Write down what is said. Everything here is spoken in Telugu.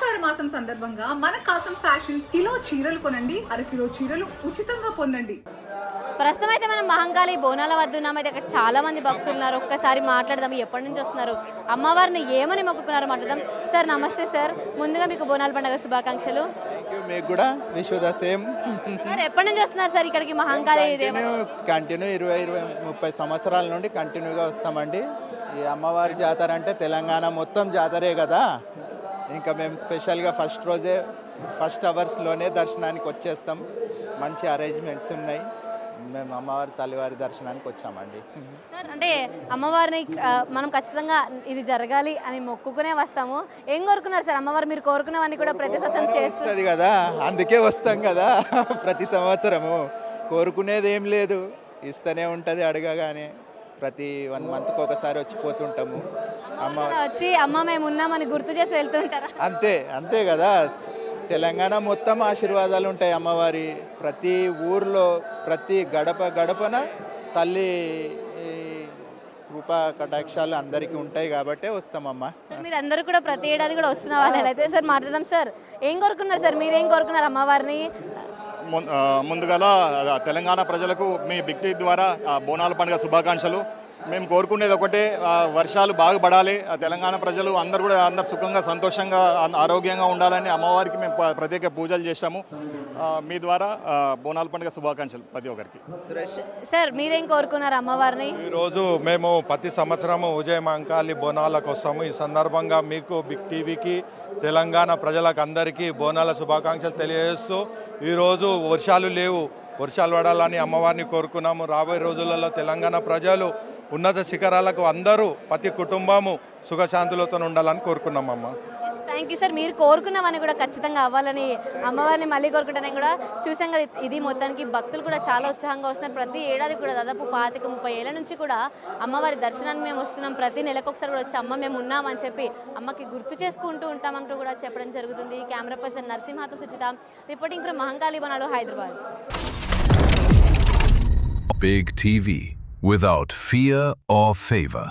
ఆషాఢ మాసం సందర్భంగా మన కాసం ఫ్యాషన్స్ కిలో చీరలు కొనండి, అరకిలో చీరలు ఉచితంగా పొందండి. ప్రస్తుతం అయితే మనం మహంకాళి బోనాల వద్ద ఉన్నాం. అయితే అక్కడ చాలా మంది భక్తులు ఉన్నారు. ఒక్కసారి మాట్లాడదాం, ఎప్పటి నుంచి వస్తున్నారు, అమ్మవారిని ఏమని మొక్కుకున్నారు మాట్లాడదాం. సార్ నమస్తే సార్, ముందుగా మీకు బోనాల పండుగ శుభాకాంక్షలు. మీకు కూడా విష్ ద సేమ్. సార్ ఎప్పటి నుంచి వస్తున్నారు సార్ ఇక్కడికి మహంకాళి? కంటిన్యూ 20-30 సంవత్సరాల నుండి కంటిన్యూగా వస్తామండి. ఈ అమ్మవారి జాతర అంటే తెలంగాణ మొత్తం జాతరే కదా. ఇంకా మేము స్పెషల్గా ఫస్ట్ అవర్స్లోనే దర్శనానికి వచ్చేస్తాం. మంచి అరేంజ్మెంట్స్ ఉన్నాయి. మేము అమ్మవారి తల్లివారి దర్శనానికి వచ్చామండి. సార్ అంటే అమ్మవారిని మనం ఖచ్చితంగా ఇది జరగాలి అని మొక్కుకునే వస్తాము. ఏం కోరుకున్నారు సార్ అమ్మవారు? మీరు కోరుకున్నవన్నీ కూడా ప్రతి సంవత్సరం చేస్తుంది కదా, అందుకే వస్తాం కదా. ప్రతి సంవత్సరము కోరుకునేది ఏం లేదు, ఇస్తూనే ఉంటుంది. అడగగానే ప్రతి 1 మంత్కి ఒకసారి వచ్చిపోతుంటాము. వచ్చి అమ్మ మేము ఉన్నామని గుర్తు చేసి వెళ్తుంటారా? అంతే కదా. తెలంగాణ మొత్తం ఆశీర్వాదాలు ఉంటాయి అమ్మవారి. ప్రతి ఊర్లో ప్రతి గడపన తల్లి కృపా కటాక్షాలు అందరికీ ఉంటాయి కాబట్టి వస్తామమ్మా. సార్ మీరు అందరూ కూడా ప్రతి ఏడాది కూడా వస్తున్న వాళ్ళు అయితే సార్ మాట్లాడదాం. సార్ ఏం కోరుకున్నారు సార్? మీరేం కోరుకున్నారు అమ్మవారిని? ముందుగా తెలంగాణ ప్రజలకు మీ బిగ్ టీ ద్వారా బోనాల పండుగ శుభాకాంక్షలు. మేము కోరుకునేది ఒకటే, వర్షాలు బాగా పడాలి, తెలంగాణ ప్రజలు అందరూ సుఖంగా సంతోషంగా ఆరోగ్యంగా ఉండాలని అమ్మవారికి మేము ప్రత్యేక పూజలు చేశాము. మీ ద్వారా బోనాల పండుగ శుభాకాంక్షలు ప్రతి ఒక్కరికి. సార్ మీరేం కోరుకున్నారు అమ్మవారిని? ఈరోజు మేము ప్రతి సంవత్సరము ఉదయం మహంకాళి బోనాలకు వస్తాము. ఈ సందర్భంగా మీకు బిగ్ టీవీకి తెలంగాణ ప్రజలకు అందరికీ బోనాల శుభాకాంక్షలు తెలియజేస్తూ, ఈరోజు వర్షాలు లేవు, వర్షాలు పడాలని అమ్మవారిని కోరుకున్నాము. రాబోయే రోజులలో తెలంగాణ ప్రజలు ఉన్నత శిఖరాలకు అందరూ ప్రతి కుటుంబము సుఖశాంతులతో ఉండాలని కోరుకున్నామమ్మ. Thank you sir. మీరు కోరుకున్నవని కూడా ఖచ్చితంగా అవ్వాలని అమ్మవారిని మళ్ళీ కోరుకుంటానని కూడా చూసాం కదా. ఇది మొత్తానికి భక్తులు కూడా చాలా ఉత్సాహంగా వస్తున్నారు. ప్రతి ఏడాది కూడా దాదాపు 25-30 ఏళ్ల నుంచి కూడా అమ్మవారి దర్శనానికి మేము వస్తున్నాం. ప్రతి నెలకు ఒకసారి కూడా వచ్చి అమ్మ మేము ఉన్నామని చెప్పి అమ్మకి గుర్తు చేసుకుంటూ ఉంటామంటూ కూడా చెప్పడం జరుగుతుంది. కెమెరా పర్సన్ నరసింహతో Suchitha, reporting from Mahankali Bonalu, Hyderabad. Big TV, without fear or favor.